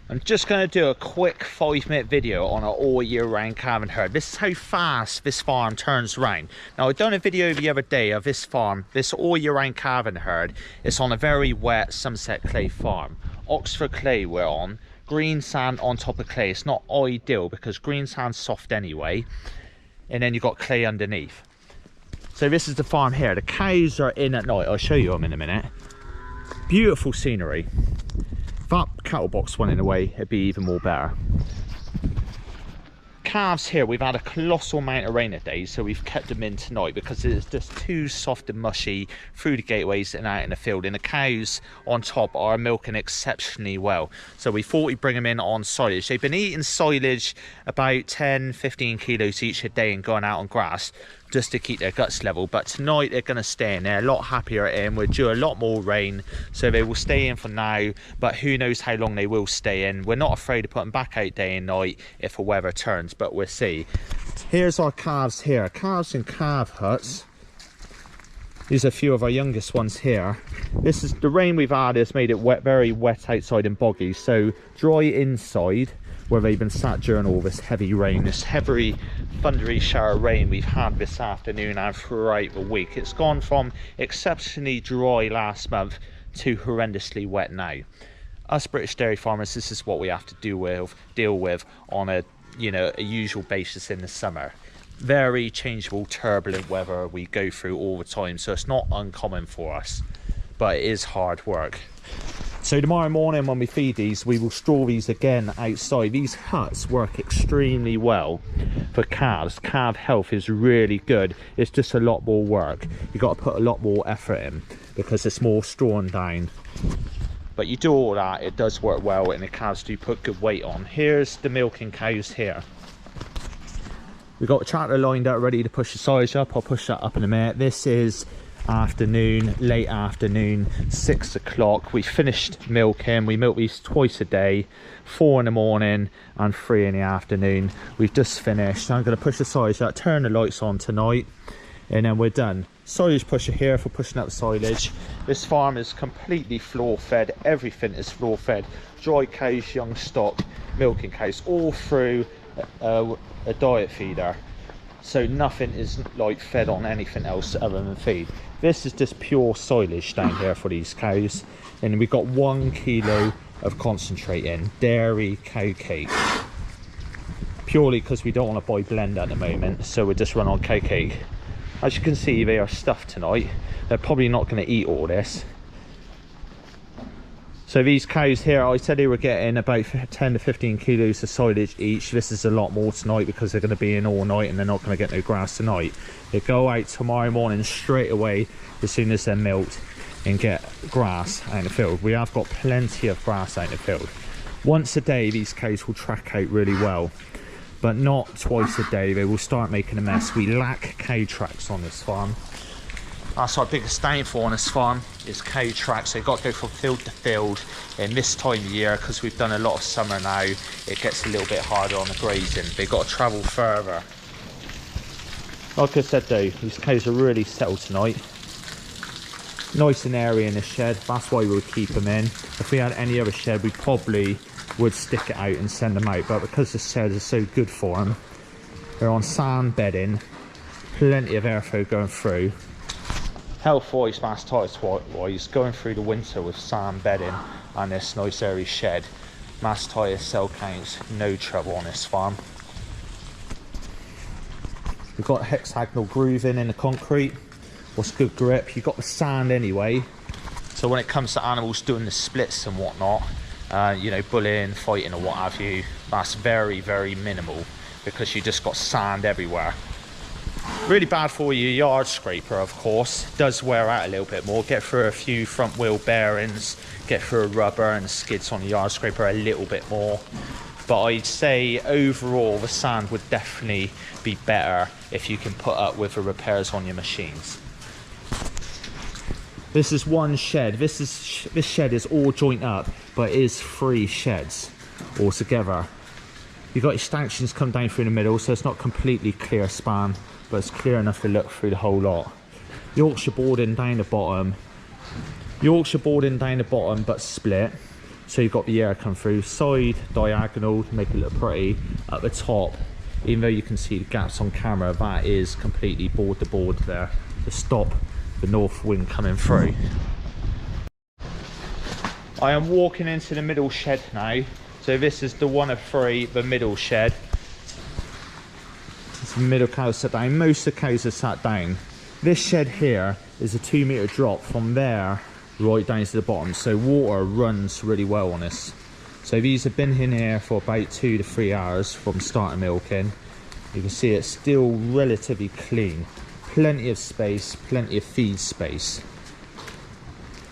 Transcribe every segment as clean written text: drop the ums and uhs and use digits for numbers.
I'm just going to do a quick 5-minute video on an all year round calving herd. This is how fast this farm turns around. Now, I've done a video the other day of this farm, this all year round calving herd. It's on a very wet Sunset clay farm. Oxford clay we're on, green sand on top of clay. It's not ideal because green sand's soft anyway, and then you've got clay underneath. So this is the farm here. The cows are in at night. I'll show you them in a minute. Beautiful scenery. If that cattle box went in the way, it'd be even more better. Calves here, we've had a colossal amount of rain today, so we've kept them in tonight because it's just too soft and mushy through the gateways and out in the field. And the cows on top are milking exceptionally well, so we thought we'd bring them in on silage. They've been eating silage about 10-15 kilos each a day and going out on grass just to keep their guts level, but tonight they're going to stay in there. A lot happier in. We're due a lot more rain, so they will stay in for now, but who knows how long they will stay in. We're not afraid to put them back out day and night if the weather turns, but we'll see. Here's our calves here, calves in calf huts. These are a few of our youngest ones here. This is the rain we've had has made it wet, very wet outside and boggy, so dry inside where they've been sat during all this heavy rain, this heavy thundery shower rain we've had this afternoon and throughout the week. It's gone from exceptionally dry last month to horrendously wet now. Us British dairy farmers, this is what we have to deal with on a usual basis in the summer. Very changeable, turbulent weather we go through all the time, so it's not uncommon for us, but it is hard work. So tomorrow morning when we feed these, we will straw these again outside. These huts work extremely well for calves. Calf health is really good. It's just a lot more work. You've got to put a lot more effort in because it's more strawing down. But you do all that, it does work well, and the calves do put good weight on. Here's the milking cows here. We've got a tractor lined up ready to push the silage up. I'll push that up in a minute. This is afternoon, late afternoon, 6 o'clock. We finished milking. We milk these twice a day, 4 in the morning and 3 in the afternoon. We've just finished. I'm going to push the silage up, turn the lights on tonight, and then we're done. Silage pusher here for pushing up silage. This farm is completely floor fed. Everything is floor fed. Dry cows, young stock, milking cows, all through a diet feeder. So nothing is like fed on anything else other than feed. This is just pure silage down here for these cows, and we've got 1 kilo of concentrate in, dairy cow cake, purely because we don't want to buy blend at the moment, so we'll just run on cow cake. As you can see, they are stuffed tonight. They're probably not going to eat all this. So these cows here, I said they were getting about 10 to 15 kilos of silage each. This is a lot more tonight because they're going to be in all night and they're not going to get no grass tonight. They go out tomorrow morning straight away as soon as they're milked and get grass out in the field. We have got plenty of grass out in the field. Once a day these cows will track out really well, but not twice a day. They will start making a mess. We lack cow tracks on this farm. That's our biggest downfall on this farm, is cow tracks. So you've got to go from field to field in this time of year, because we've done a lot of summer now. It gets a little bit harder on the grazing. They've got to travel further. Like I said though, these cows are really settled tonight. Nice and airy in the shed, that's why we would keep them in. If we had any other shed, we probably would stick it out and send them out, but because the sheds are so good for them, they're on sand bedding, plenty of airflow going through. Health wise, mastitis wise, going through the winter with sand bedding and this nice airy shed, mastitis, cell counts, no trouble on this farm. We've got hexagonal grooving in the concrete. What's good grip? You've got the sand anyway, so when it comes to animals doing the splits and whatnot, bullying, fighting or what have you, that's very, very minimal because you just got sand everywhere. Really bad for your yard scraper, of course. Does wear out a little bit more. Get through a few front wheel bearings, get through rubber and skids on the yard scraper a little bit more. But I'd say overall the sand would definitely be better if you can put up with the repairs on your machines. This is one shed. This shed is all joint up, but it is 3 sheds all together. You've got your stanchions come down through the middle, so it's not completely clear span, but it's clear enough to look through the whole lot. Yorkshire boarding down the bottom. Yorkshire boarding down the bottom, but split. so you've got the air come through. Side diagonal to make it look pretty. At the top, even though you can see the gaps on camera, that is completely board to board there to stop the north wind coming through. I am walking into the middle shed now. So this is the one of three, the middle shed. It's the middle cows sat down. Most of the cows are sat down. This shed here is a 2 meter drop from there right down to the bottom. So water runs really well on this. So these have been in here for about 2 to 3 hours from starting milking. You can see it's still relatively clean. Plenty of space, plenty of feed space.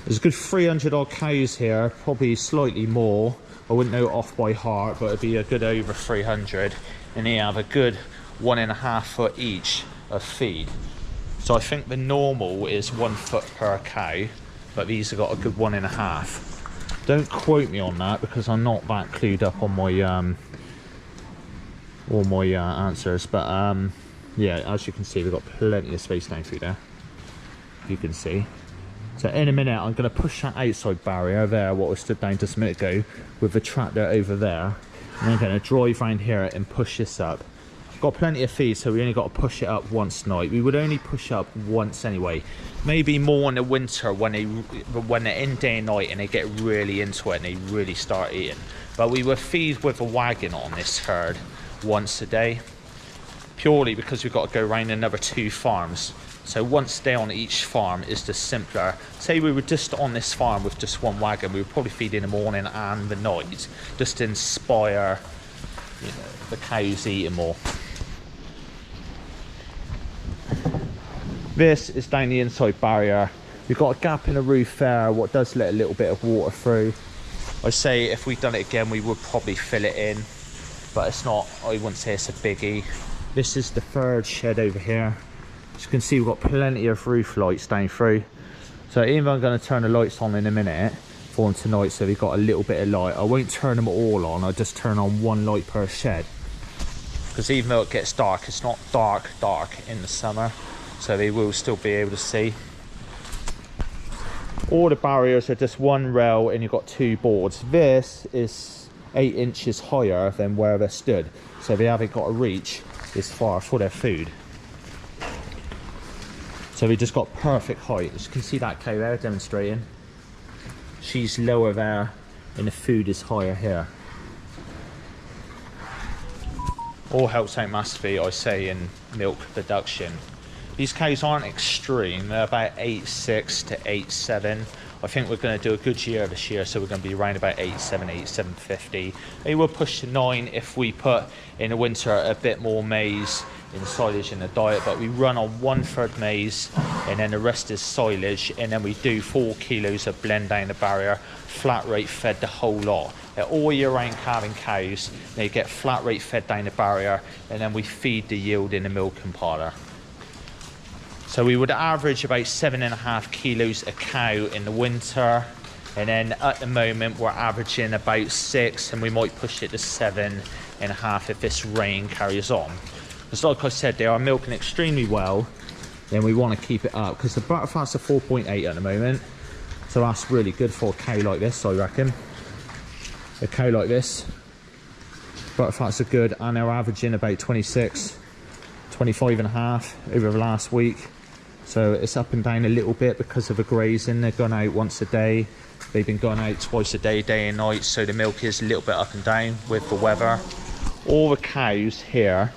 There's a good 300 odd cows here, probably slightly more. I wouldn't know off by heart, but it'd be a good over 300. And you have a good 1.5 foot each of feed. So I think the normal is 1 foot per cow, but these have got a good 1.5. Don't quote me on that because I'm not that clued up on my all my answers. But yeah, as you can see, we've got plenty of space down through there. You can see. So in a minute, I'm going to push that outside barrier there, what was stood down just a minute ago, with the tractor over there. And I'm going to drive around here and push this up. Got plenty of feed, so we only got to push it up once tonight. We would only push up once anyway. Maybe more in the winter when they're in day and night and they get really into it and they really start eating. But we would feed with a wagon on this herd once a day, purely because we've got to go around another 2 farms. So once a day on each farm is just simpler. Say we were just on this farm with just one wagon, we would probably feed in the morning and the night, just to inspire, you know, the cows eating more. This is down the inside barrier. We've got a gap in the roof there, what does let a little bit of water through. I say if we'd done it again, we would probably fill it in, but it's not, I wouldn't say it's a biggie. This is the third shed over here. As you can see, we've got plenty of roof lights down through. So even though I'm going to turn the lights on in a minute for them tonight, so we've got a little bit of light, I won't turn them all on, I'll just turn on 1 light per shed. Because even though it gets dark, it's not dark in the summer, so they will still be able to see. All the barriers are just 1 rail and you've got 2 boards. This is 8 inches higher than where they stood, so they haven't got to reach as far for their food. So we just got perfect height. As you can see that cow there demonstrating. She's lower there and the food is higher here. All helps out massively, I say, in milk production. These cows aren't extreme, they're about 8.6 to 8.7. I think we're going to do a good year this year, so we're going to be around about 8.7, 8.750. They will push to 9 if we put in the winter a bit more maize in silage in the diet, but we run on 1/3 maize and then the rest is silage, and then we do 4 kilos of blend down the barrier, flat rate fed the whole lot. They're all year round calving cows, they get flat rate fed down the barrier, and then we feed the yield in the milking parlour. So we would average about 7.5 kilos a cow in the winter, and then at the moment we're averaging about 6, and we might push it to 7.5 if this rain carries on. Because like I said, they are milking extremely well, then we want to keep it up, because the butterfats are 4.8 at the moment, so that's really good for a cow like this, I reckon. A cow like this, butterfats are good, and they're averaging about 26, 25.5 over the last week. So it's up and down a little bit because of the grazing. They've gone out once a day, they've been going out twice a day, day and night, so the milk is a little bit up and down with the weather. All the cows here,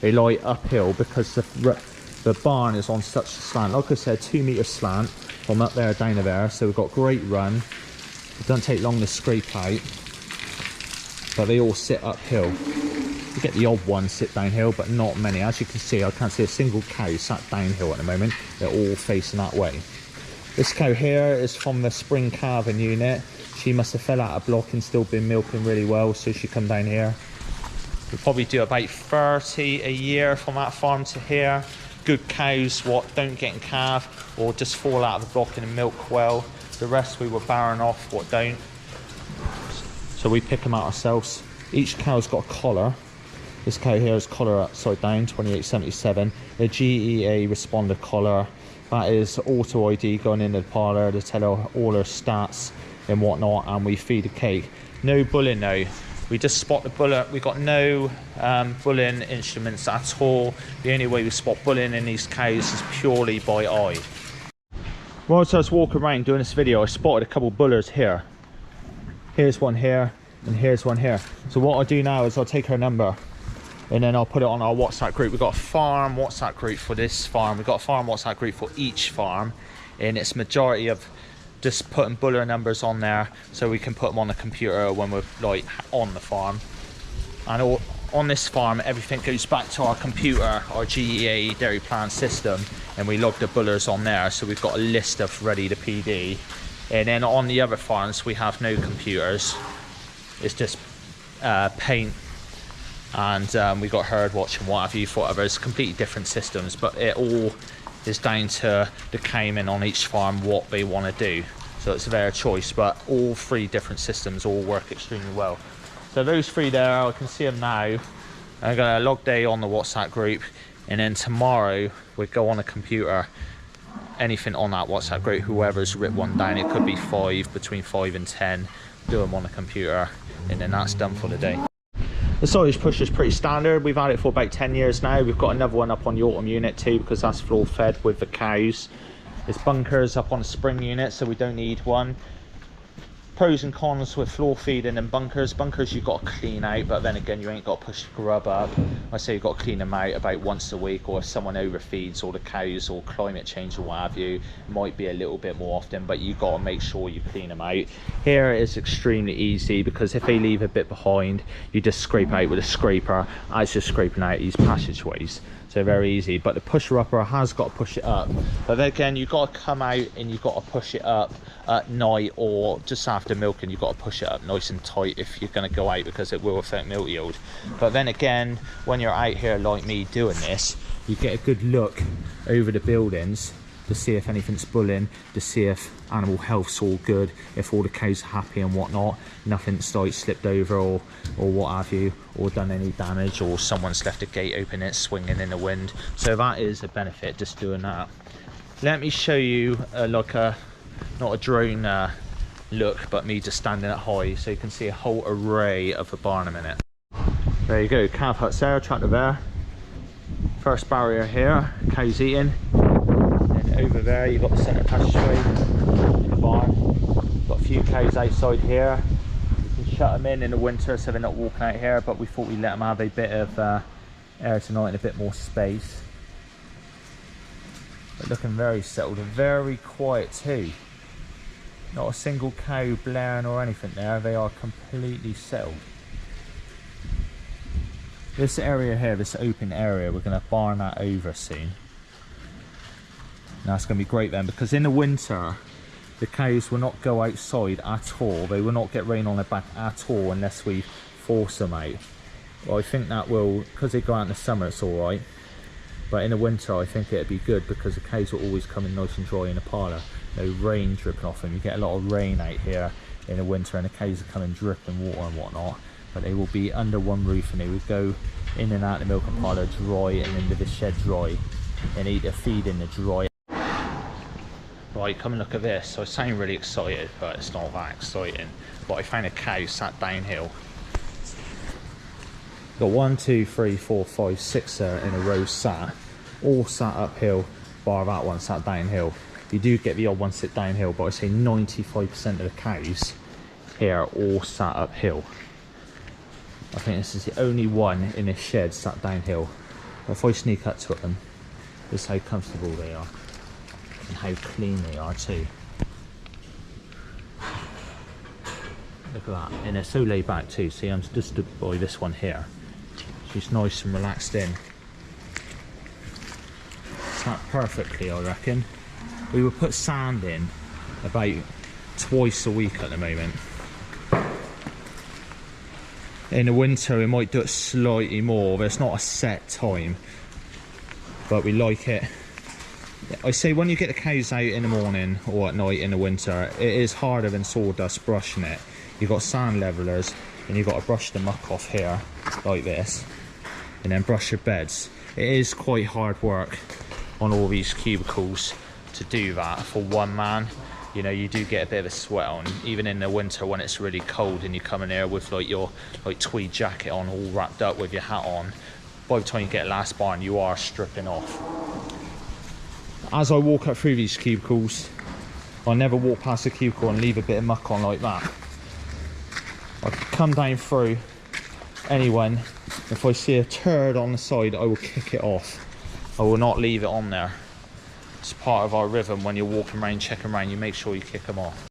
they lie uphill because the barn is on such a slant. Like I said, 2 meter slant from up there down to there, so we've got great run. It doesn't take long to scrape out, but they all sit uphill. You get the odd one sit downhill, but not many. As you can see, I can't see a single cow sat downhill at the moment. They're all facing that way. This cow here is from the spring calving unit. She must have fell out of block and still been milking really well, so she come down here. We probably do about 30 a year from that farm to here. Good cows what don't get in calf or just fall out of the block and milk well. The rest we were barren off what don't. So we pick them out ourselves. Each cow's got a collar. This cow here is collar upside down, 2877. A GEA responder collar. That is auto ID going into the parlour to tell her all her stats and whatnot, and we feed the cake. No bulling though. We just spot the bullet. We got no bulling instruments at all. The only way we spot bulling in these cows is purely by eye. Whilst I was walking around doing this video, I spotted a couple bullers here. Here's one here, and here's one here. So what I'll do now is I'll take her number, and then I'll put it on our WhatsApp group. We've got a farm WhatsApp group for this farm. We've got a farm WhatsApp group for each farm, and it's majority of just putting buller numbers on there so we can put them on the computer when we're like on the farm. And on this farm, everything goes back to our computer, our GEA dairy plan system, and we log the bullers on there, so we've got a list of ready to PD. And then on the other farms we have no computers, it's just paint, and we got herd watch and what have you for others. Completely different systems, but it all is down to the cowmen on each farm what they want to do, so it's their choice. But all three different systems all work extremely well. So those three there, I can see them now. I got a log day on the WhatsApp group, and then tomorrow we go on a computer, anything on that WhatsApp group, whoever's written one down, it could be 5, between 5 and 10, do them on a computer, and then that's done for the day. The silage push is pretty standard. We've had it for about 10 years now. We've got another one up on the autumn unit too, because that's floor fed with the cows. There's bunkers up on the spring unit, so we don't need one. Pros and cons with floor feeding and bunkers. Bunkers you've got to clean out, but then again you ain't got to push the grub up. I say you've got to clean them out about once a week, or if someone overfeeds or the cows or climate change or what have you, it might be a little bit more often, but you've got to make sure you clean them out. Here it is extremely easy, because if they leave a bit behind, you just scrape out with a scraper. It's just scraping out these passageways, so very easy. But the pusher upper has got to push it up, but then again you've got to come out and you've got to push it up at night or just after milking. You've got to push it up nice and tight if you're going to go out, because it will affect milk yield. But then again, when you're out here like me doing this, you get a good look over the buildings to see if anything's bulling, to see if animal health's all good, if all the cows are happy and whatnot, nothing's like slipped over or what have you, or done any damage, or someone's left a gate open, it's swinging in the wind. So that is a benefit, just doing that. Let me show you like a, not a drone look, but me just standing at high, so you can see a whole array of the barn in a minute. There you go, calf huts there, tractor there. First barrier here, cows eating. And over there you've got the centre passageway in the barn. Got a few cows outside here. You can shut them in the winter so they're not walking out here, but we thought we'd let them have a bit of air tonight and a bit more space. But looking very settled and very quiet too. Not a single cow blaring or anything there. They are completely settled. This area here, this open area, we're going to barn that over soon. And that's going to be great then, because in the winter the cows will not go outside at all. They will not get rain on their back at all unless we force them out. Well, I think that will, because they go out in the summer it's alright, but in the winter I think it'd be good, because the cows will always come in nice and dry in the parlour. No rain dripping off them. You get a lot of rain out here in the winter and the cows are coming dripping water and whatnot, but they will be under one roof and they would go in and out the milking parlour dry and into the shed dry and eat their feed in the dry. Right, come and look at this. So I sound really excited, but it's not that exciting. But I found a cow sat downhill. Got 1, 2, 3, 4, 5, 6 there in a row sat, all sat uphill, bar that one sat downhill. You do get the odd one sit downhill, but I say 95% of the cows here are all sat uphill. I think this is the only one in this shed sat downhill. But if I sneak up to them, this is how comfortable they are and how clean they are too. Look at that, and they're so laid back too. See, I'm just stood by this one here. She's nice and relaxed in. Sat perfectly, I reckon. We would put sand in about twice a week at the moment. In the winter we might do it slightly more, but it's not a set time, but we like it. I say when you get the cows out in the morning or at night in the winter, it is harder than sawdust brushing it. You've got sand levelers and you've got to brush the muck off here like this, and then brush your beds. It is quite hard work on all these cubicles to do that for one man, you know, you do get a bit of a sweat on, even in the winter when it's really cold and you come in here with like your tweed jacket on, all wrapped up with your hat on. By the time you get last barn, you are stripping off. As I walk up through these cubicles, I never walk past a cubicle and leave a bit of muck on like that. I come down through anyone, if I see a turd on the side, I will kick it off. I will not leave it on there. It's part of our rhythm when you're walking around, checking around, you make sure you kick them off.